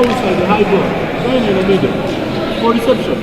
Now inside the high ball. 9 in the middle. For reception.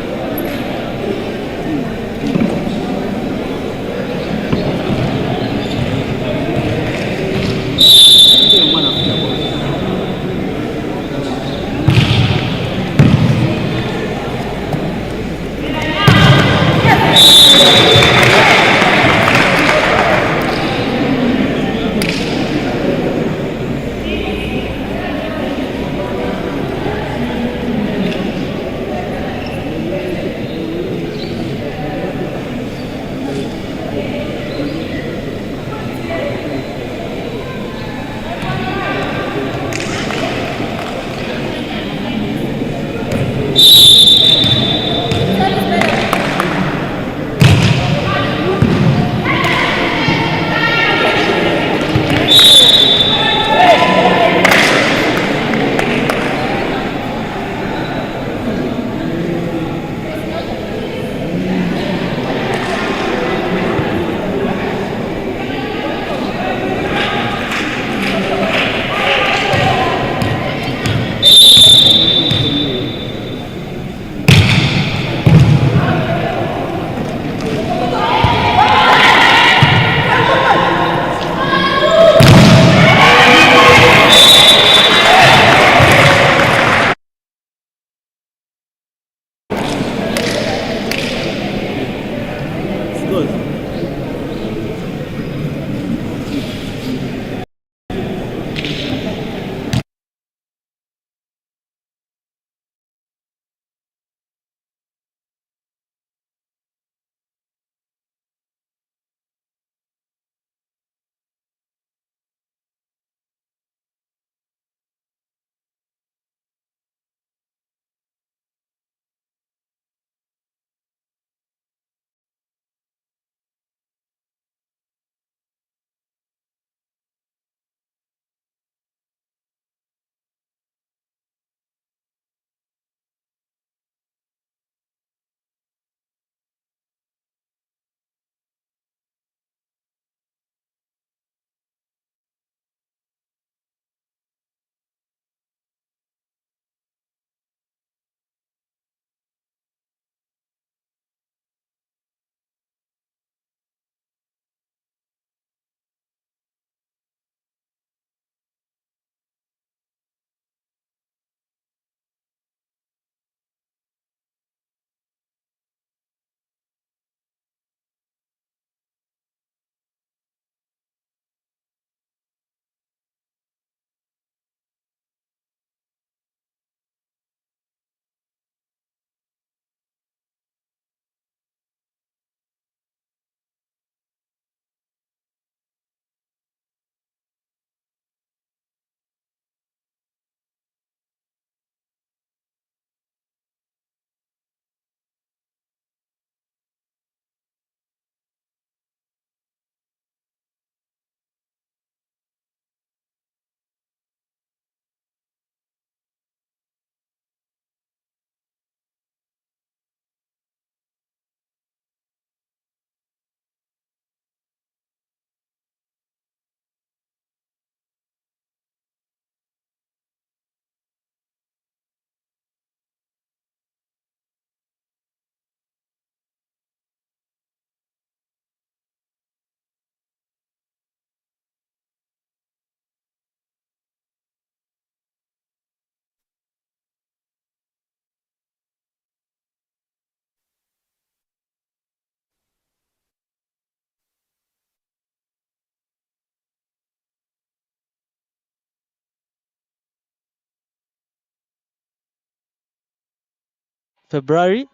February.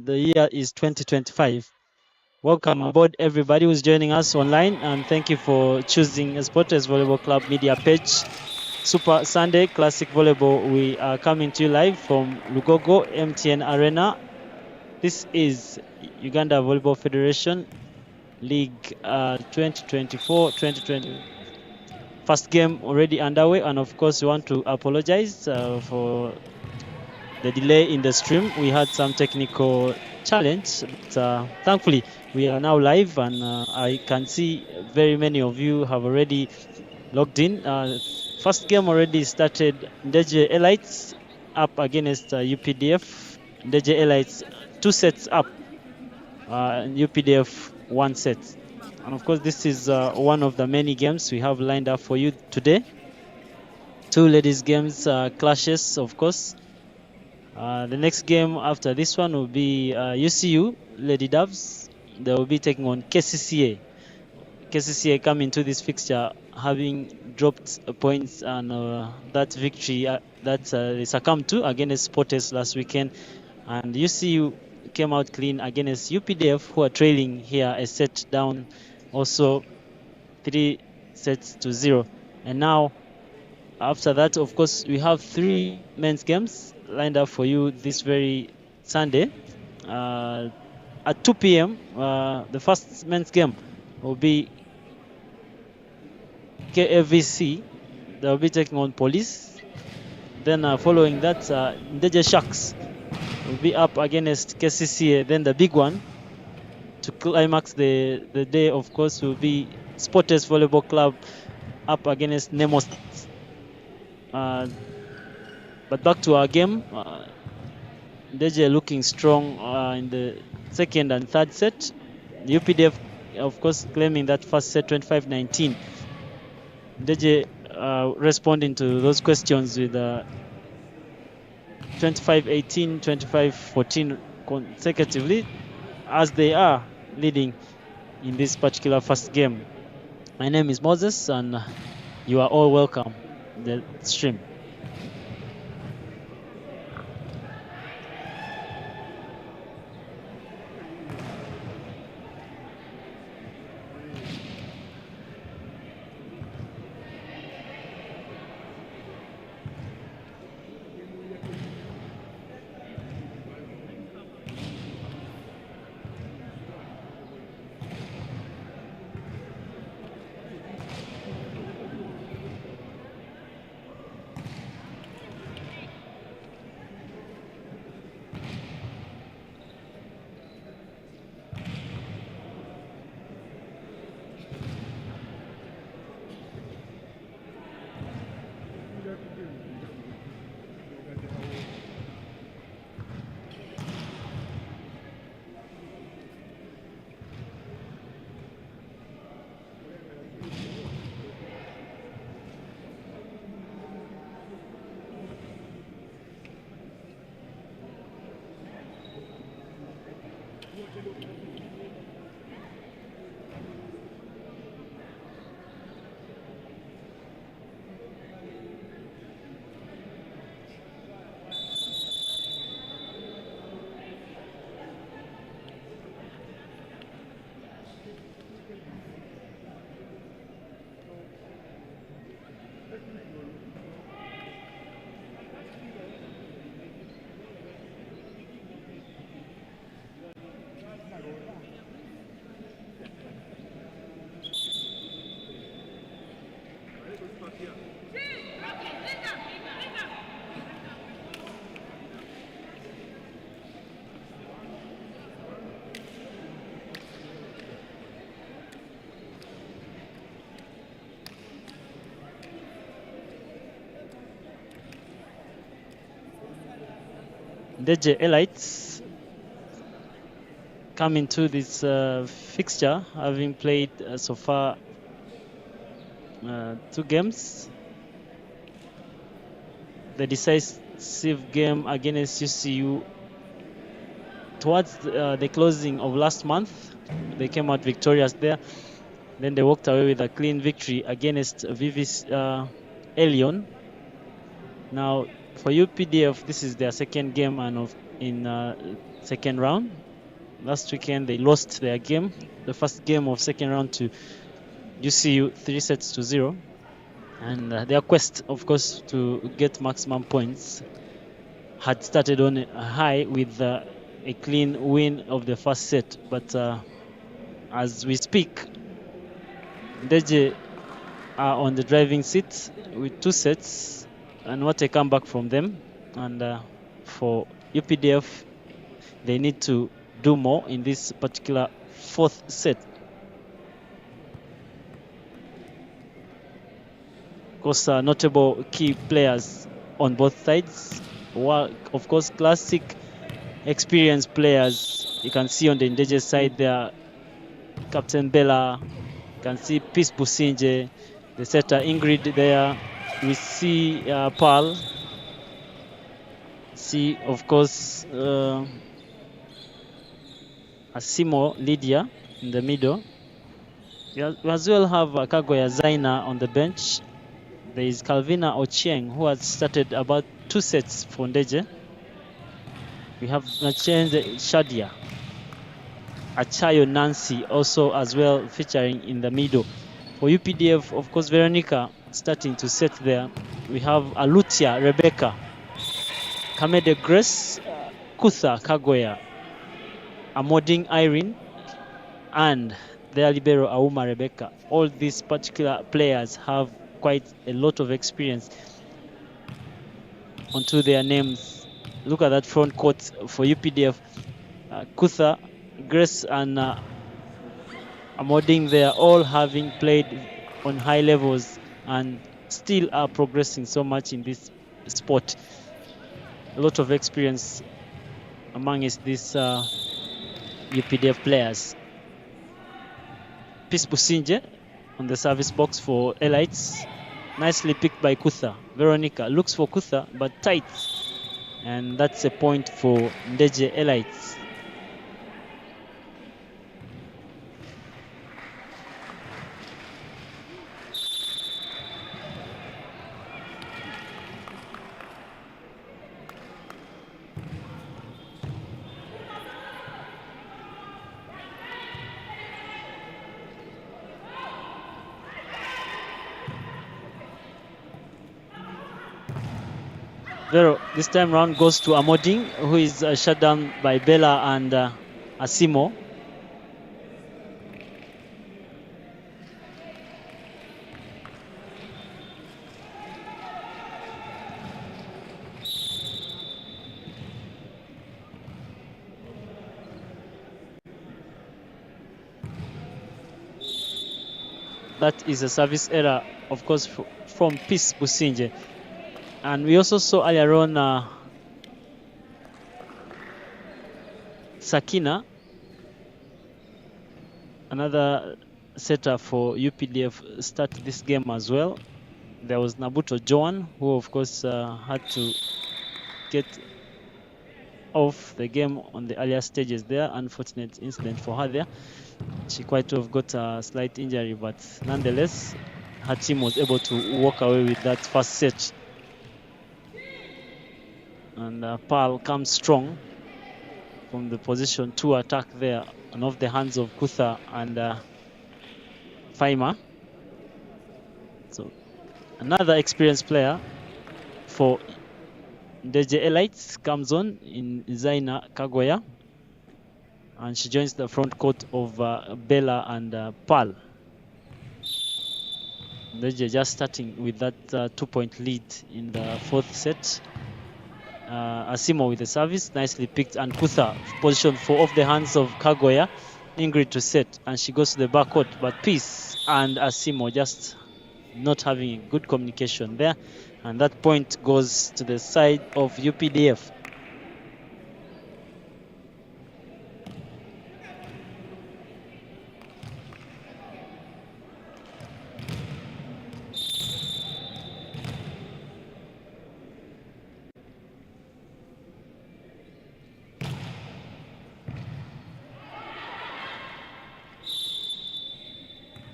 The year is 2025. Welcome aboard everybody who's joining us online, and thank you for choosing Sports Volleyball Club media page. Super Sunday Classic Volleyball. We are coming to you live from LUGOGO MTN Arena. This is Uganda Volleyball Federation League 2024-2020. First game already underway, and of course we want to apologize for the delay in the stream. We had some technical challenge, but thankfully we are now live, and I can see very many of you have already logged in. First game already started. Ndejje Elites up against UPDF. Ndejje Elites 2 sets up, and UPDF 1 set. And of course, this is one of the many games we have lined up for you today. 2 ladies games clashes, of course. The next game after this one will be UCU Lady Doves. They will be taking on KCCA. KCCA come into this fixture having dropped points and that victory that they succumbed to against Sportes last weekend. And UCU came out clean against UPDF, who are trailing here a set down, also 3 sets to 0. And now, after that, of course, we have 3 men's games lined up for you this very Sunday. At 2 p.m., the first men's game will be KFVC. They'll be taking on Police. Then following that, Ndejje Sharks will be up against KCCA. Then the big one to climax the day, of course, will be Sportes Volleyball Club up against Nemos. But back to our game, Ndejje looking strong in the second and third set. The UPDF, of course, claiming that first set 25-19. Ndejje responding to those questions with 25-18, 25-14 consecutively, as they are leading in this particular first game. My name is Moses, and you are all welcome to the stream. Ndejje Elites come into this fixture having played so far 2 games. The decisive game against UCU towards the closing of last month, they came out victorious there. Then they walked away with a clean victory against Vivis Elion. Now, for UPDF, this is their second game and in second round. Last weekend, they lost their game, the first game of second round, to UCU 3 sets to 0. And their quest, of course, to get maximum points had started on a high with a clean win of the first set. But as we speak, Ndejje are on the driving seat with 2 sets, and what a comeback from them. And for UPDF, they need to do more in this particular 4th set. Of course, notable key players on both sides. of course, classic experienced players. You can see on the Ndejje side there, Captain Bella. You can see Peace Businje, the setter Ingrid there. We see Pearl. See, of course, Asimo Lydia in the middle. We as well have Kagoya Zaina on the bench. There is Calvina Ochieng, who has started about 2 sets for Ndejje. We have Nachenze Shadia. Achayo Nancy also as well featuring in the middle. For UPDF, of course, Veronica starting to set there. We have Alutia Rebecca, Kamede Grace, Kutha Kagoya, Amoding Irene, and their libero Auma Rebecca. All these particular players have quite a lot of experience onto their names. Look at that front court for UPDF. Kutha, Grace, and Amoding, they are all having played on high levels and still are progressing so much in this sport. A lot of experience amongst these UPDF players. Peace Businje on the service box for Elites. Nicely picked by Kutha. Veronica looks for Kutha, but tight. And that's a point for Ndejje Elites. Vero this time round goes to Amoding, who is shut down by Bella and Asimo. That is a service error, of course, from Peace Businje. And we also saw earlier on Sakina, another setter for UPDF, start this game as well. There was Nabuto Joan, who of course had to get off the game on the earlier stages there. Unfortunate incident for her there. She quite have got a slight injury, but nonetheless, her team was able to walk away with that first set. And Pearl comes strong from the position 2 attack there and off the hands of Kutha and Faima. So another experienced player for Ndejje Elites comes on in Zaina Kagoya, and she joins the front court of Bella and Pearl. Ndejje just starting with that 2-point lead in the 4th set. Asimo with the service, nicely picked, and Kutha position 4 off the hands of Kagoya. Ingrid to set, and she goes to the backcourt, but Peace and Asimo just not having good communication there, and that point goes to the side of UPDF.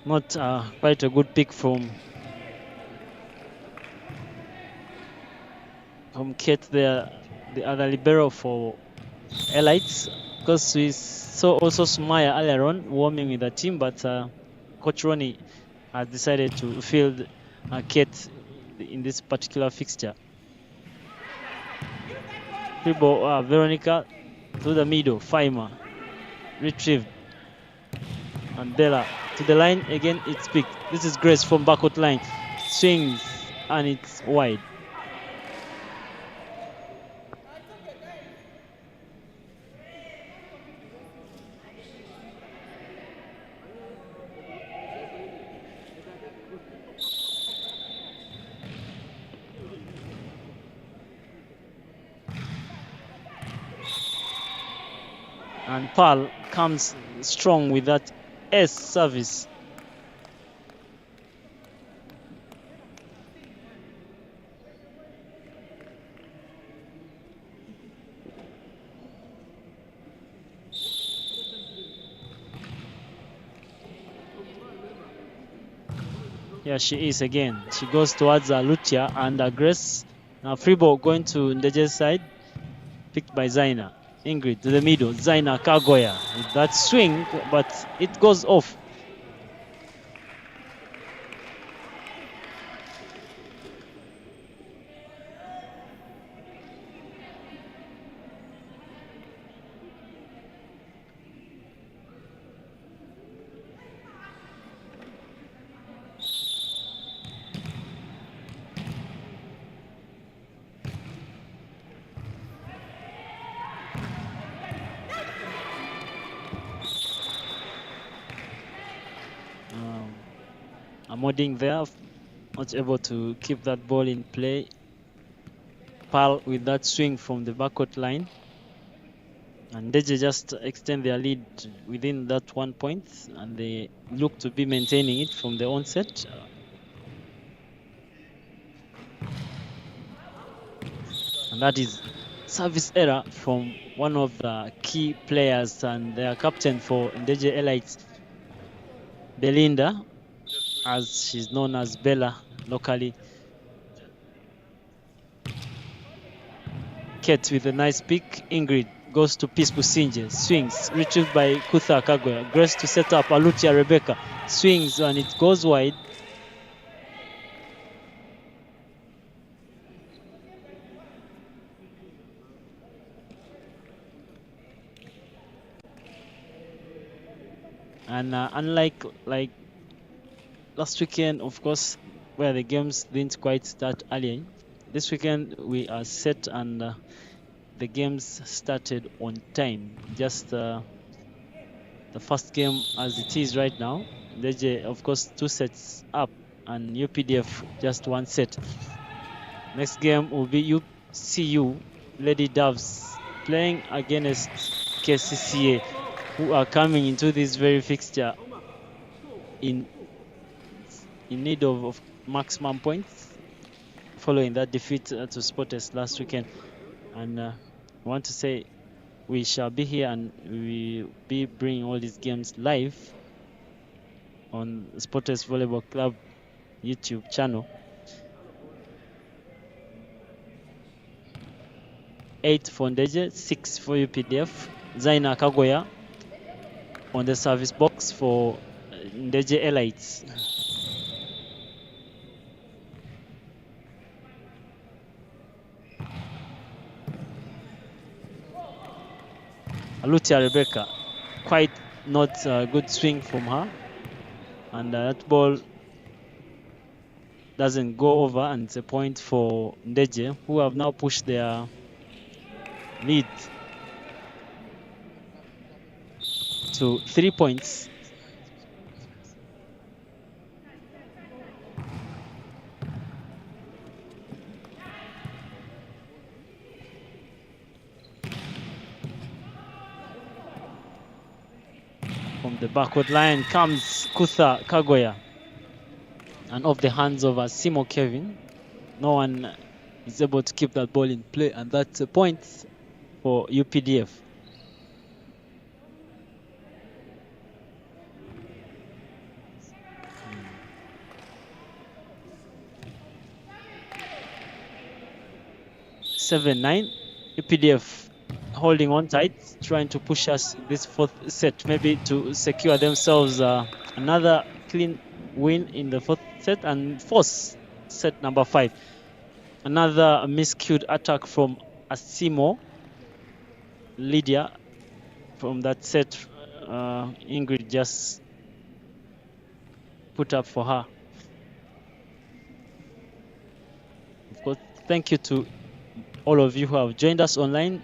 Not quite a good pick from Kate there, the other libero for Elites, because we saw also Sumaya earlier on warming with the team, but Coach Ronnie has decided to field Kate in this particular fixture. Veronica to the middle, Faima retrieved, and Bella to the line again. It's picked. This is Grace from backcourt line, swings, and it's wide. And Pearl comes strong with that S service. Here she is again. She goes towards Lutia and Grace. Now free ball going to Ndejje's side. Picked by Zaina. Ingrid to the middle. Zaina Kagoya with that swing, but it goes off. Amoding there, not able to keep that ball in play. Pearl with that swing from the backcourt line. And Ndejje just extend their lead within that 1 point, and they look to be maintaining it from the onset. And that is service error from one of the key players and their captain for Ndejje Elites, Belinda, as she's known as Bella locally. Kate with a nice pick. Ingrid goes to Peace Businje, swings, retrieved by Kutha Kagoya. Grace to set up Alutia Rebecca, swings and it goes wide. And unlike last weekend, of course, where the games didn't quite start early, this weekend we are set and the games started on time. Just the first game as it is right now. Ndejje, of course, 2 sets up, and UPDF just 1 set. Next game will be UCU Lady Doves playing against KCCA, who are coming into this very fixture in need of maximum points following that defeat to Sporters last weekend. And I want to say we shall be here and we will be bringing all these games live on Sporters Volleyball Club YouTube channel. 8 for Ndejje, 6 for UPDF. Zaina Kagoya on the service box for Ndejje Elites. Alutia Rebecca, quite not a good swing from her, and that ball doesn't go over, and it's a point for Ndejje, who have now pushed their lead to 3 points. From the backward line comes Kutha Kagoya, and off the hands of Simo Kevin. No one is able to keep that ball in play, and that's a point for UPDF. (7-9). UPDF holding on tight, trying to push us this 4th set, maybe to secure themselves another clean win in the 4th set and force set number 5. Another miscued attack from Asimo Lydia from that set. Ingrid just put up for her. Of course, thank you to all of you who have joined us online.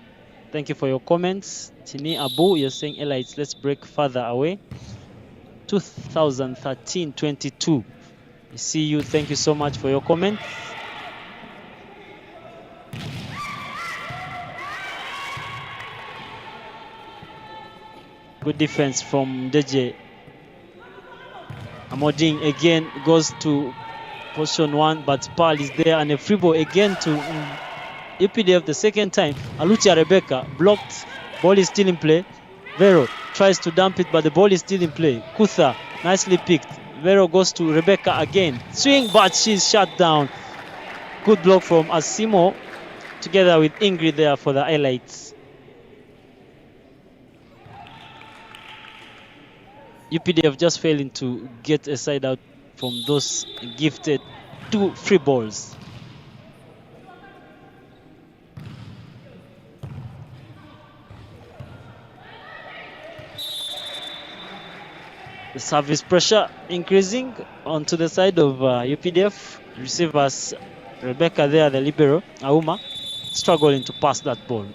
Thank you for your comments. Tini Abu, you're saying Elites, let's break further away. 2013-22. I see you. Thank you so much for your comments. Good defense from Ndejje. Amoding again goes to position 1, but Pearl is there, and a free ball again to UPDF the second time. Alucia Rebecca blocked. Ball is still in play. Vero tries to dump it, but the ball is still in play. Kutha nicely picked. Vero goes to Rebecca again. Swing, but she's shut down. Good block from Asimo together with Ingrid there for the highlights. UPDF just failing to get a side out from those gifted 2 free balls. The service pressure increasing onto the side of UPDF. Receivers Rebecca there, the libero, Auma, struggling to pass that ball.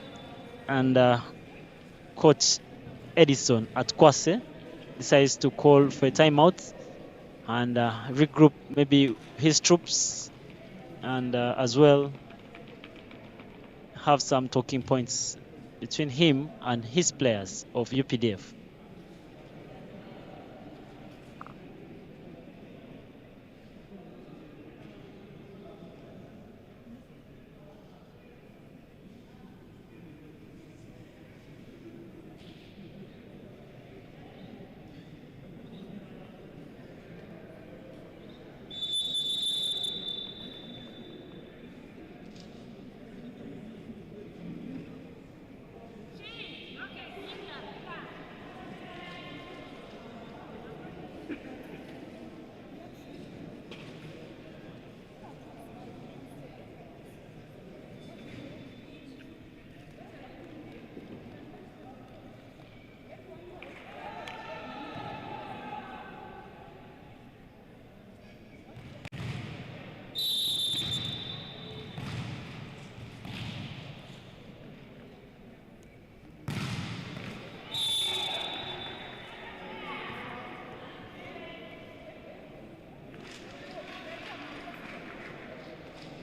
And Coach Edison at Kwase decides to call for a timeout and regroup maybe his troops, and as well have some talking points between him and his players of UPDF.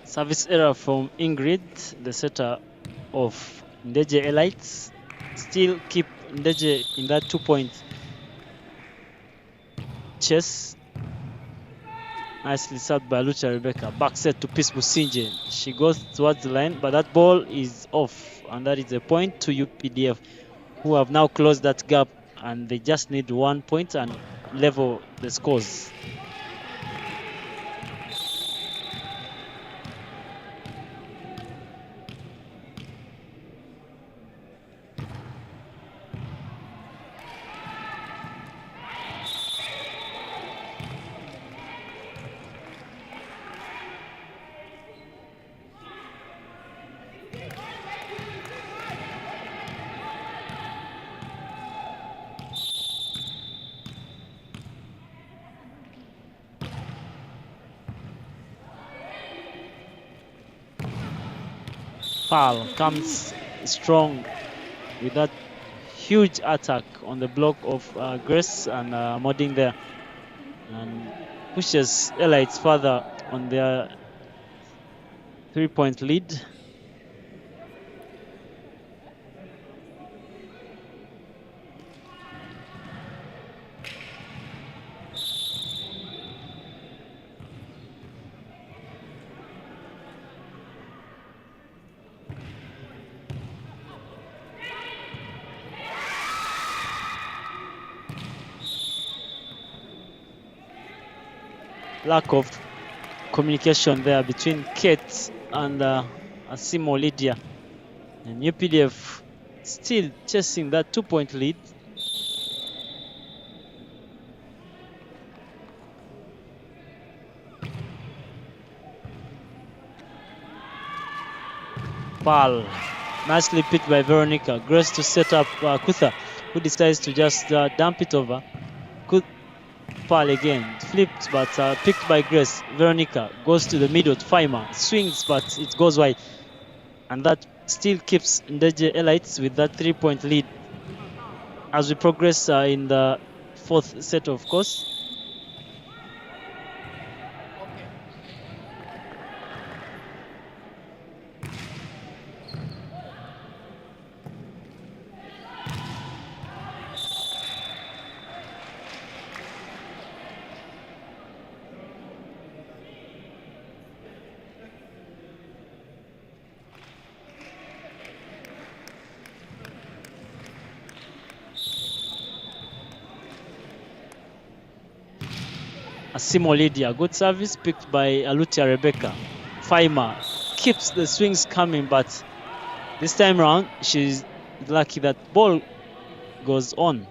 Service error from Ingrid, the setter of Ndejje Elites. Still keep Ndejje in that 2-point chase. Nicely served by Lucha Rebecca. Back set to Peace Musinje. She goes towards the line, but that ball is off, and that is a point to UPDF, who have now closed that gap, and they just need 1 point and level the scores. Pearl comes strong with that huge attack on the block of Grace and Modding there, and pushes Elites further on their 3-point lead. Lack of communication there between Kate and Asimo Lydia, and UPDF still chasing that 2-point lead. Pearl, nicely picked by Veronica. Grace to set up Kutha, who decides to just dump it over. Pearl again, flipped but picked by Grace. Veronica goes to the middle to Faima, swings but it goes wide, and that still keeps Ndejje Elites with that 3-point lead as we progress in the 4th set, of course. Asimo Lydia. Good service picked by Alutia Rebecca. Faima keeps the swings coming, but this time around, she's lucky that ball goes on.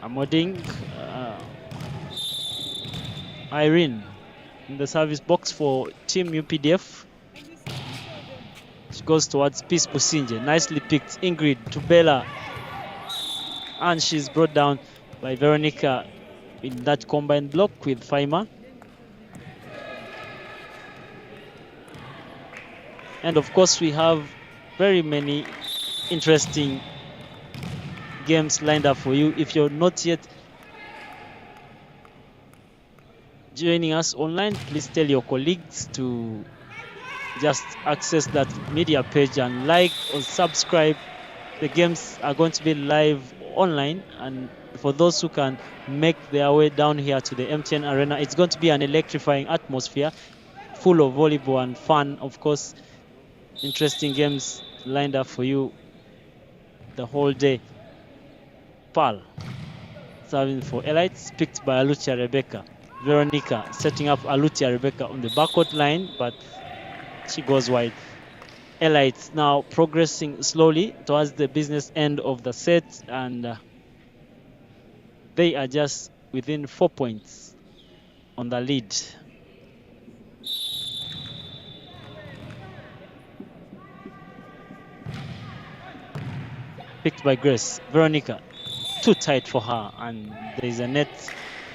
Amoding, Irene in the service box for Team UPDF. She goes towards Peace Businje. Nicely picked. Ingrid to Bella. And she's brought down by Veronica in that combined block with Faima. And of course, we have very many interesting games lined up for you. If you're not yet joining us online, please tell your colleagues to just access that media page and like or subscribe. The games are going to be live online, and for those who can make their way down here to the MTN Arena, it's going to be an electrifying atmosphere full of volleyball and fun. Of course, interesting games lined up for you the whole day. Pal serving for Elites, picked by Alutia Rebecca. Veronica setting up Alutia Rebecca on the backcourt line, but she goes wide. Elites now progressing slowly towards the business end of the set, and they are just within 4 points on the lead. Picked by Grace. Veronica, too tight for her, and there is a net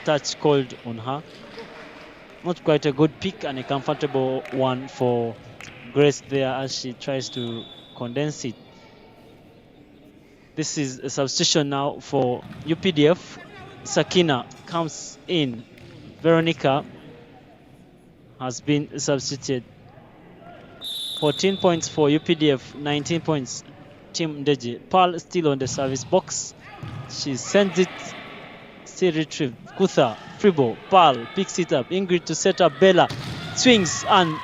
touch called on her. Not quite a good pick, and a comfortable one for Grace there as she tries to condense it. This is a substitution now for UPDF. Sakina comes in. Veronica has been substituted. 14 points for UPDF, 19 points Team Ndejje. Pearl still on the service box. She sends it, still retrieved. Kutha, free ball. Pearl picks it up. Ingrid to set up Bella. Swings, and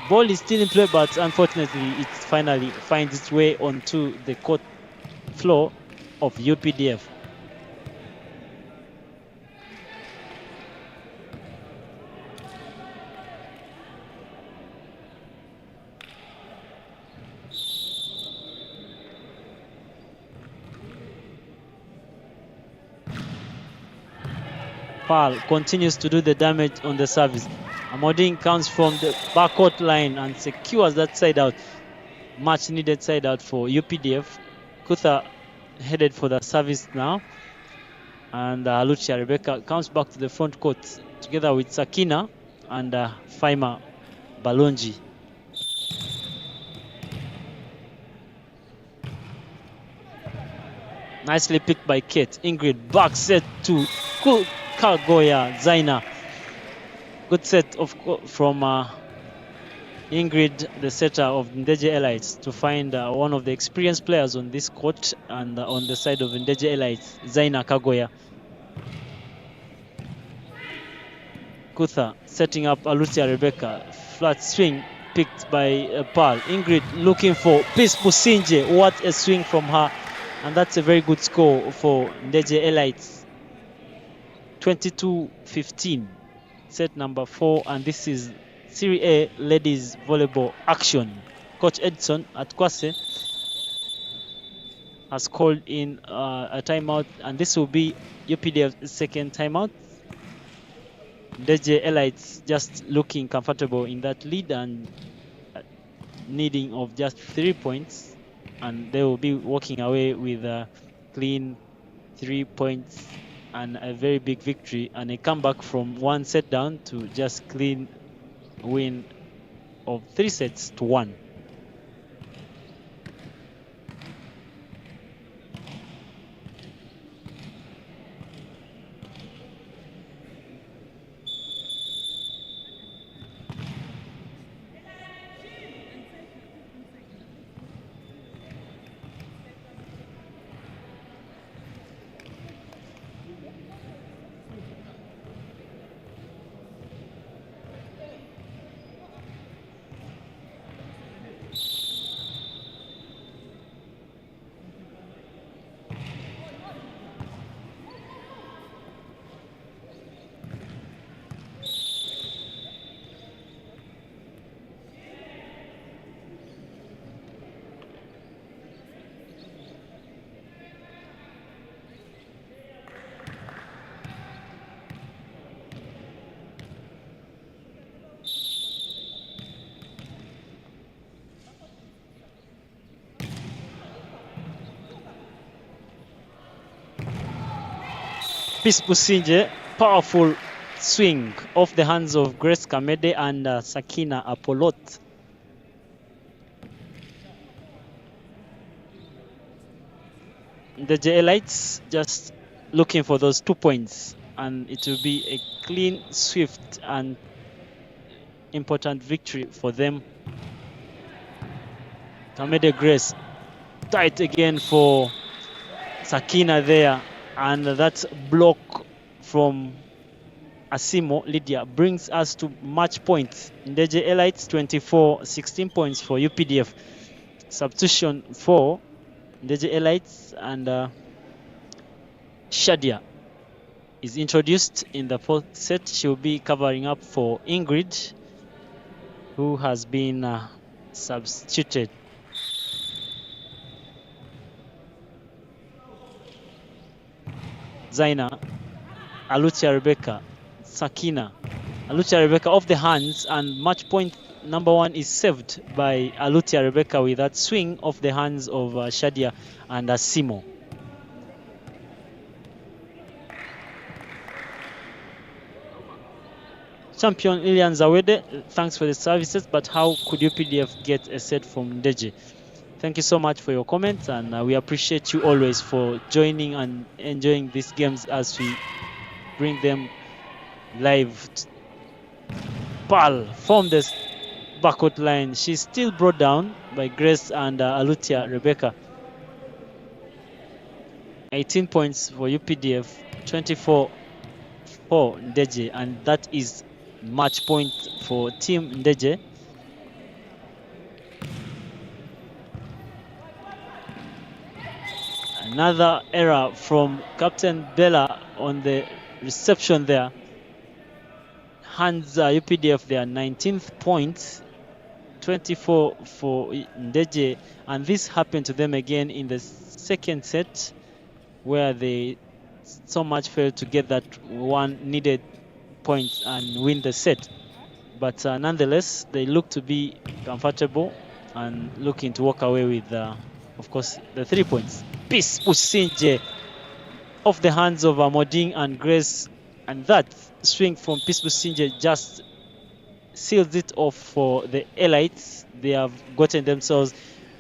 ball is still in play, but unfortunately it finally finds its way onto the court floor of UPDF. Pearl continues to do the damage on the service. Amoding comes from the backcourt line and secures that side out. Much needed side out for UPDF. Kutha headed for the service now. And Lucia Rebecca comes back to the front court together with Sakina and Faima Balonji. Nicely picked by Kate. Ingrid back set to Kagoya Zaina. Good set from Ingrid, the setter of Ndejje Elites, to find one of the experienced players on this court, and on the side of Ndejje Elites, Zaina Kagoya. Kutha setting up Alucia Rebecca. Flat swing picked by Pearl. Ingrid looking for Peace Businje. What a swing from her. And that's a very good score for Ndejje Elites. 22-15. Set number 4, and this is Serie A ladies volleyball action. Coach Edson at Kwase has called in a timeout, and this will be UPDF's second timeout. Ndejje Elites just looking comfortable in that lead and needing of just 3 points, and they will be walking away with a clean 3 points and a very big victory, and a comeback from one set down to just clean win of 3-1. Peace Businje, powerful swing off the hands of Grace Kamede and Sakina Apolot. The Elites just looking for those 2 points, and it will be a clean, swift, and important victory for them. Kamede Grace, tight again for Sakina there, and that block from Asimo Lydia brings us to match points. Ndejje Elites 24, 16 points for UPDF. Substitution for Ndejje Elites, and Shadia is introduced in the fourth set. She will be covering up for Ingrid, who has been substituted. Zaina, Alucia Rebecca, Sakina, Alucia Rebecca off the hands, and match point number 1 is saved by Alucia Rebecca with that swing off the hands of Shadia and Asimo. Champion Ilian Zawede, thanks for the services, but how could UPDF get a set from Ndejje? Thank you so much for your comments, and we appreciate you always for joining and enjoying these games as we bring them live. Pal from the backcourt line. She's still brought down by Grace and Alucia Rebecca. 18 points for UPDF, 24 for Ndejje, and that is match point for Team Ndejje. Another error from Captain Bella on the reception there. Hands UPDF their 19th point, 24 for Ndejje, and this happened to them again in the second set, where they so much failed to get that one needed point and win the set. But nonetheless, they look to be comfortable and looking to walk away with, of course, the 3 points. Peace Businje off the hands of Moding and Grace, and that swing from Peace Businje just seals it off for the Elites. They have gotten themselves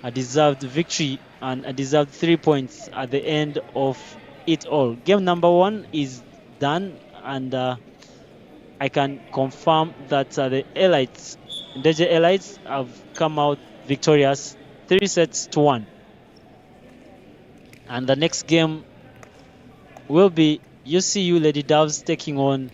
a deserved victory and a deserved 3 points at the end of it all. Game number 1 is done, and I can confirm that the Elites, Ndejje Elites, have come out victorious, 3-1. And the next game will be UCU Lady Doves taking on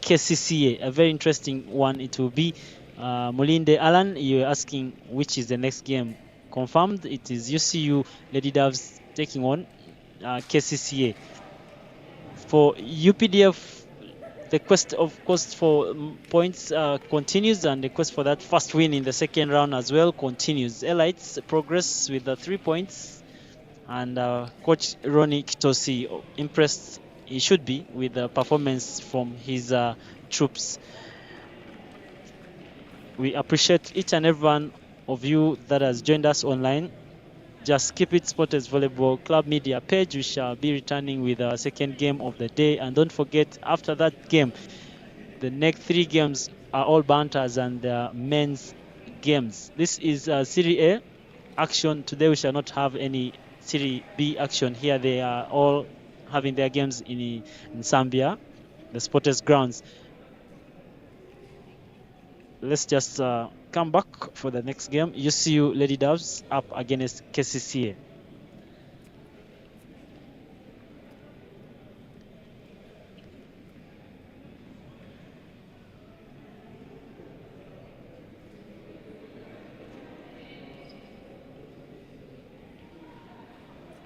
KCCA, a very interesting one it will be. Mulinde Alan, you're asking which is the next game. Confirmed, it is UCU Lady Doves taking on KCCA. For UPDF, the quest, of course, for points continues, and the quest for that first win in the second round as well continues. Elites progress with the 3 points, and Coach Ronnie Kitosi impressed, he should be, with the performance from his troops. We appreciate each and every one of you that has joined us online. Just keep it Sporters Volleyball Club Media page. We shall be returning with our second game of the day. And don't forget, after that game, the next 3 games are all banters and men's games. This is Serie A action. Today we shall not have any Serie B action here. They are all having their games in Zambia, the Sporters grounds. Let's just come back for the next game. UCU Lady Doves up against KCCA.